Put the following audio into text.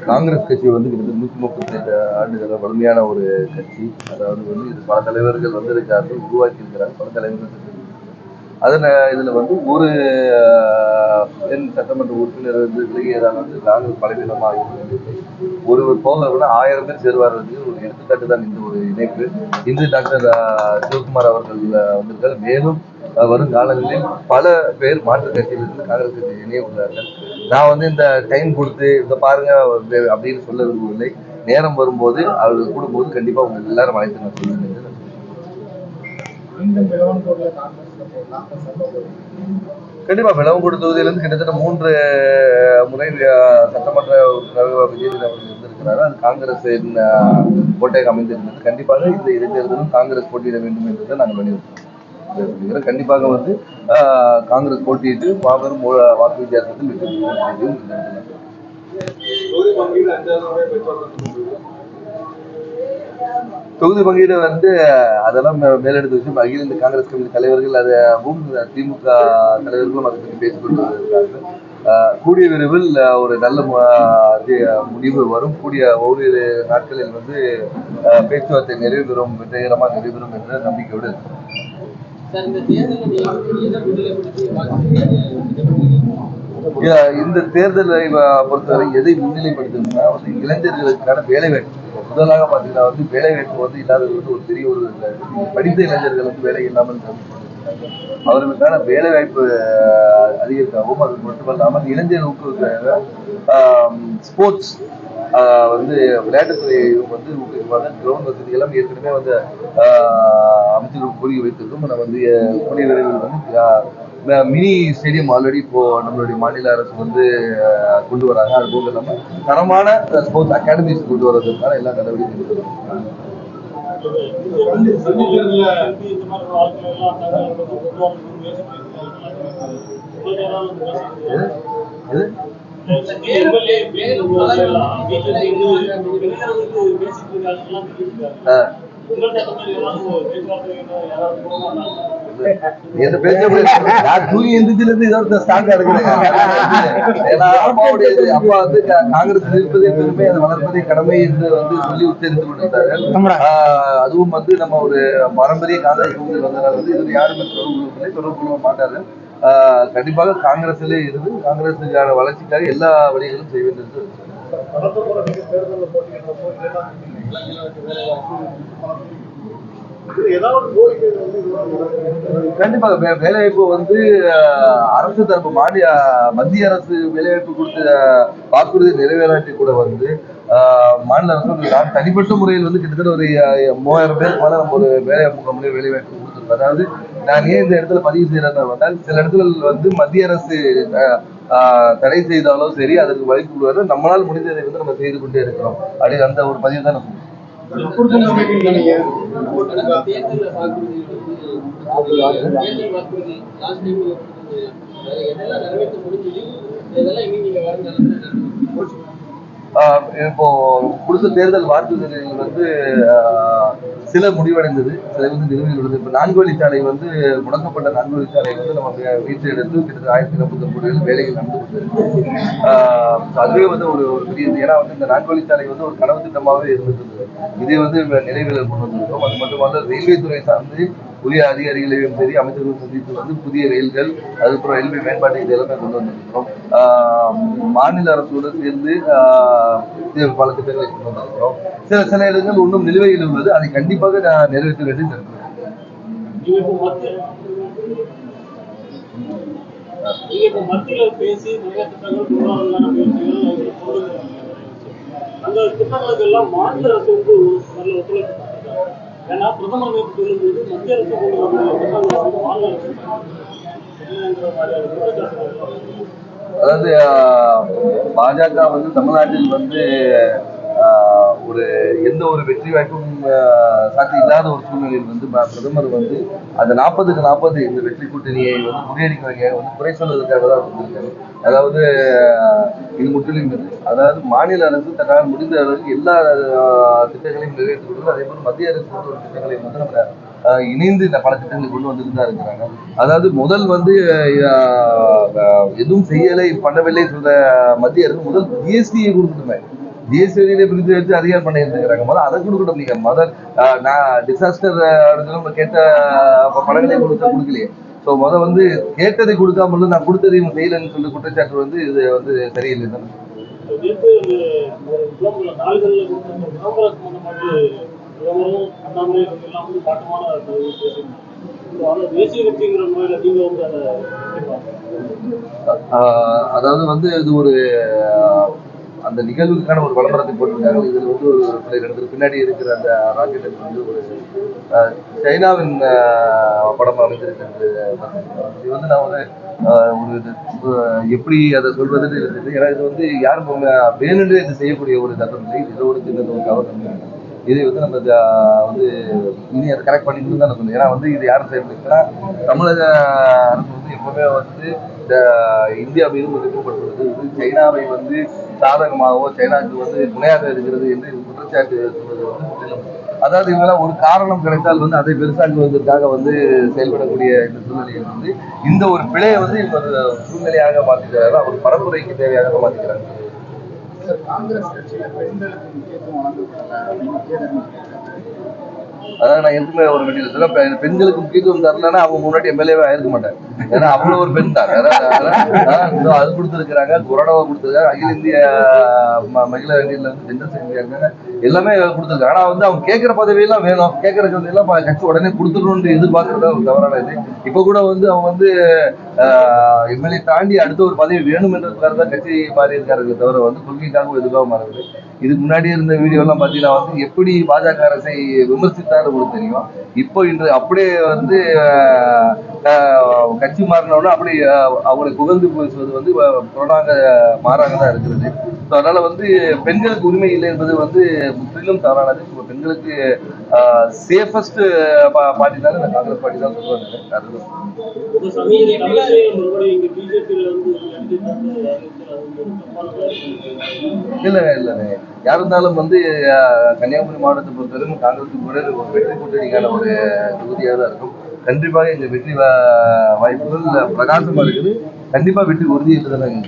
காங்கிரஸ் கட்சி வந்து கிட்டத்தட்ட 138 ஆண்டுகள் வலிமையான ஒரு கட்சி. அதாவது வந்து இது பல தலைவர்கள் வந்திருக்கார்கள், உருவாக்கி இருக்கிறார்கள், பல தலைவர்கள். அதில் இதுல வந்து ஒரு பெண் சட்டமன்ற உறுப்பினர் வந்து விலகியதால் வந்து காங்கிரஸ் பலவீனமாக இருக்கிறது. ஒருவர் போக 1000 பேர் சேருவார்கள். ஒரு எடுத்துக்காட்டு தான் இந்த ஒரு இணைப்பு. இன்று டாக்டர் சிவகுமார் அவர்கள் வந்திருக்கார். மேலும் வரும் காலங்களில் பல பேர் மாற்றுக் கட்சியிலிருந்து காங்கிரஸ் கட்சியில் இணைய உள்ளார்கள். நான் வந்து இந்த டைம் கொடுத்து இதை பாருங்க அப்படின்னு சொல்ல விரும்பவில்லை. நேரம் வரும்போது அவர்கள் கூடும்போது கண்டிப்பா உங்க எல்லாரும் அழைத்து நான் சொல்லுவேன். கண்டிப்பா விளவங்கோடு தொகுதியிலிருந்து கிட்டத்தட்ட 3 முறை சட்டமன்ற உறுப்பினர் விஜயன் அவர்கள் இருந்திருக்கிறார். அது காங்கிரஸின் கோட்டையாக அமைந்திருந்தது. கண்டிப்பாக இந்த இடைத்தேர்தலும் காங்கிரஸ் போட்டியிட வேண்டும் என்பதை நாங்கள் வலியுறுத்துகிறோம். கண்டிப்பாக வந்து காங்கிரஸ் போட்டியிட்டு மாபெரும் வாக்கு வித்தியாசத்தில் வெற்றி தொகுதி பங்கீடு வந்து அதெல்லாம் மேலெடுத்து வச்சு அகில இந்திய காங்கிரஸ் கமிட்டி தலைவர்கள் அதுவும் திமுக தலைவர்களும் அதை பற்றி பேசிக்கொண்டு இருக்கிறார்கள். கூடிய விரைவில் ஒரு நல்ல முடிவு வரும். கூடிய ஓரிரு நாட்களில் வந்து பேச்சுவார்த்தை நிறைவேறும், வெற்றிகரமாக நிறைவேறும் என்ற நம்பிக்கையோடு இந்த தேர்தலை பொறுத்தவரை எதை முன்னிலைப்படுத்தணும்னா வந்து இளைஞர்களுக்கான வேலைவாய்ப்பு. முதலாக பாத்தீங்கன்னா வந்து வேலைவாய்ப்பு வந்து இல்லாதது வந்து ஒரு பெரிய ஒரு படித்த இளைஞர்கள் வந்து வேலை இல்லாமல் அவர்களுக்கான வேலைவாய்ப்பு அதிகரிக்கவும், அது மட்டுமல்லாமல் இளைஞர் ஊக்குவிக்க ஸ்போர்ட்ஸ் வந்து விளையாட்டுத்துறையும் வந்து ஊக்குவிப்பாங்க. கிரவுண்ட் வசதி எல்லாம் ஏற்கனவே வந்து அமைச்சர்கள் கூறி வைத்திருக்கும். நம்ம வந்து கூடிய விரைவில் வந்து மினி ஸ்டேடியம் ஆல்ரெடி இப்போ நம்மளுடைய மாநில அரசு வந்து கொண்டு வராங்க. அது போக இல்லாமல் தரமான ஸ்போர்ட்ஸ் அகாடமிஸ் கொண்டு வருவதற்கான எல்லா நடவடிக்கைகளும் அப்பா வந்து காங்கிரஸ் இருப்பதே பெருமை, அதை வளர்ப்பதே கடமை என்று வந்து சொல்லி உச்சரித்துக் கொண்டிருந்தார்கள். அதுவும் வந்து நம்ம ஒரு பாரம்பரிய காங்கிரஸ் வந்ததால் வந்து இதில் யாருமே தொடர்பு கொள்ள மாட்டார்கள். கண்டிப்பாக காங்கிரஸிலே இருந்து காங்கிரஸுக்கான வளர்ச்சிக்காக எல்லா வழிகளும் செய்ய வேண்டும். கண்டிப்பாக வேலைவாய்ப்பு வந்து அரசு தரப்பு மத்திய அரசு வேலைவாய்ப்பு கொடுத்த வாக்குறுதி நிறைவேறாட்டி கூட வந்து மாநில அரசு தனிப்பட்ட முறையில் வந்து கிட்டத்தட்ட ஒரு 3000 பேருக்கு மேல நம்ம ஒரு வேலைவாய்ப்பு கொடுத்துருக்கோம். அதாவது நான் ஏன் இந்த இடத்துல பதிவு செய்யறேன், சில இடத்துல வந்து மத்திய அரசு தடை செய்தாலும் சரி அதற்கு வழி கொடுவாரு, நம்மளால் முடிந்ததை வந்து நம்ம செய்து கொண்டே இருக்கிறோம் அப்படின்னு அந்த ஒரு பதிவு தான் நம்ம இப்போ கொடுத்த தேர்தல் வாக்குறுதிகள் வந்து சில முடிவடைந்தது, சில வந்து நிறுவனங்கள். இப்ப 4 வழிச்சாலை வந்து முடக்கப்பட்ட 4 வழிச்சாலை வந்து நம்ம வீட்டு எடுத்து கிட்டத்தட்ட 1049 கோடிகள் வேலைகள் நடந்து கொண்டிருக்கு. அதுவே வந்து ஒரு பெரிய, ஏன்னா வந்து இந்த 4 வழிச்சாலை வந்து ஒரு கனவு திட்டமாகவே இருந்தது. இதை வந்து நிறைவேறல் கொண்டு வந்திருக்கோம். அது மட்டுமல்ல ரயில்வே துறை சார்ந்து புதிய அதிகாரிகளையும் சரி அமைச்சர்கள் சந்தித்து வந்து புதிய ரயில்கள், அதுக்கப்புறம் ரயில்வே மேம்பாட்டை இது எல்லாமே கொண்டு வந்திருக்கிறோம். மாநில அரசோடு சேர்ந்து பல திட்டங்களை கொண்டு வந்திருக்கிறோம். சில இடங்கள் இன்னும் நிலுவையில் உள்ளது, அதை கண்டிப்பாக நான் நிறைவேற்ற வேண்டும். மத்தியில பேசி அந்த திட்டங்களுக்கு எல்லாம் மாநில அரசு வந்து நல்ல ஒத்துழைப்பு. ஏன்னா பிரதமர் நேற்று சொல்லும்போது மத்திய அரசு கொண்டு வந்த மாநில அரசு அதாவது பாஜக வந்து தமிழ்நாட்டில் வந்து ஒரு எந்த ஒரு வெற்றி வாய்ப்பும் சாத்தி இல்லாத ஒரு சூழ்நிலையில் வந்து பிரதமர் வந்து அந்த 40க்கு 40 இந்த வெற்றி கூட்டணியை வந்து முறியடிக்க வந்து குறை சொல்வதற்காக தான் வந்திருக்காரு. அதாவது இது முற்றிலும் அதாவது மாநில அரசு தன்னால் முடிந்த அளவுக்கு எல்லா திட்டங்களையும் நிறைவேற்றி கொடுத்தது. அதே போல மத்திய அரசு திட்டங்களையும் வந்து நம்ம இணைந்து இந்த பல திட்டங்களை கொண்டு வந்துட்டு தான் இருக்கிறாங்க. அதாவது முதல் வந்து எதுவும் செய்யலை பண்ணவில்லை சொல்ற மத்திய அரசு முதல் ஜிஎஸ்டியை கொடுத்துட்டுமே ஜிஎஸ்டி வரியில பிரித்து வச்சு அதிகாரம் பண்ணி இருந்துக்கிறாங்க. முதல் அதை கொடுக்கட்டும். நீங்க முதல் நான் டிசாஸ்டர் கேட்ட பணங்களை கொடுக்கலையே. ஸோ முதல் வந்து கேட்டதை கொடுக்காம நான் கொடுத்ததையும் செய்யலைன்னு சொல்லி குற்றச்சாட்டு வந்து இது வந்து சரியில்லை தானே. நேற்று ஒரு நாளிதழில் கொடுத்த விளம்பர சம்பந்தமாக விளம்பரம் அண்ணாமலை எல்லாம் வந்து காட்டமான பேசியிருந்தாங்க. அதை தேசிய கட்சிங்கிற முறையில் நீங்க வந்து அதை அதாவது வந்து இது ஒரு அந்த நிகழ்வுக்கான ஒரு விளம்பரத்தை போட்டிருக்காங்க. இதுல வந்து ஒரு சில இடத்துல பின்னாடி இருக்கிற அந்த ராக்கெட் வந்து ஒரு சைனாவின் படம் அமைந்திருக்கிறது. இது வந்து நான் ஒரு எப்படி அதை சொல்றதுன்னு இருக்குது. ஏன்னா இது வந்து யாரும் வேணுன்றே இது செய்யக்கூடிய ஒரு தட்டம் இல்லை. இது ஒரு சின்ன ஒரு கவர்மெண்ட் இதை வந்து நம்ம வந்து இனி அதை கரெக்ட் பண்ணிட்டு தான் சொல்லணும். ஏன்னா வந்து இது யாரும் செய்யப்படுதுன்னா தமிழக அரசு வந்து எப்பவுமே வந்து இந்த இந்தியா மீதும் எதிர்க்கப்படுவது சைனாவை வந்து சாதகமாகவோ சைனாவுக்கு வந்து துணையாக இருக்கிறது என்று குற்றச்சாட்டு சொல்வது வந்து முற்றிலும் அதாவது இவங்களாம் ஒரு காரணம் கிடைத்தால் வந்து அதை பெருசாக்குவதற்காக வந்து செயல்படக்கூடிய இந்த சூழ்நிலையில் வந்து இந்த ஒரு பிழையை வந்து இவங்க ஒரு சூழ்நிலையாக மாற்றிக்கிறாங்க. ஒரு பரப்புரைக்கு தேவையாக மாற்றிக்கிறாங்க. காங்கிரஸ் கட்சியில பெண்களுக்கு முக்கியத்துவம் வழங்கப்படல. அதாவது நான் எதுவுமே ஒரு வெளியில சொல்ல பெண்களுக்கு முக்கியத்துவம் தரலன்னா அவங்க முன்னாடி எம்எல்ஏவே ஆயிருக்க மாட்டேன். ஏன்னா அவ்வளவு ஒரு பெண் தான். அது கொடுத்துருக்காங்க, கொரோனாவை கொடுத்துருக்காங்க, அகில இந்திய மகிழா அணியில வந்து ஜெண்டர் செக்ரட்டரியா எல்லாமே கொடுத்துருக்காங்க. ஆனா வந்து அவங்க கேட்கிற பதவியெல்லாம் வேணும், கேட்கறது எல்லாம் கட்சி உடனே கொடுத்துடணும்னு எதிர்பார்க்கறதா ஒரு தவறான இது. இப்ப கூட வந்து அவங்க வந்து எம்எல்ஏ தாண்டி அடுத்த ஒரு பதவி வேணும் என்றதுக்காக தான் கட்சி மாறி இருக்காரு தவிர வந்து கொள்கைக்காகவும் எதுக்காக மாறுது. இதுக்கு முன்னாடி இருந்த வீடியோ எல்லாம் பாத்தீங்கன்னா வந்து எப்படி பாஜக அரசை விமர்சித்தாரு உங்களுக்கு தெரியும். இப்போ இன்று அப்படியே வந்து கட்சி மாறினோம்னா அப்படி அவங்களை புகழ்ந்து பேசுவது வந்து புறநாங்க மாறாக தான் இருக்கிறது. அதனால வந்து பெண்களுக்கு உரிமை இல்லை என்பது வந்து முற்றிலும் தவறானது. பெண்களுக்கு சேஃபஸ்ட் பார்ட்டி தான் இந்த காங்கிரஸ் பார்ட்டி தான் சொல்லுவாங்க. இல்ல யார் இருந்தாலும் வந்து கன்னியாகுமரி மாவட்டத்தை பொறுத்தவரைக்கும் காங்கிரஸுக்கு கூட ஒரு வெற்றி கூட்டணிக்கான ஒரு தொகுதியாக தான் இருக்கும். கண்டிப்பாக எங்க வெற்றி வாய்ப்புகள் பிரகாசமா இருக்குது. கண்டிப்பா வெற்றி உறுதி என்று தான்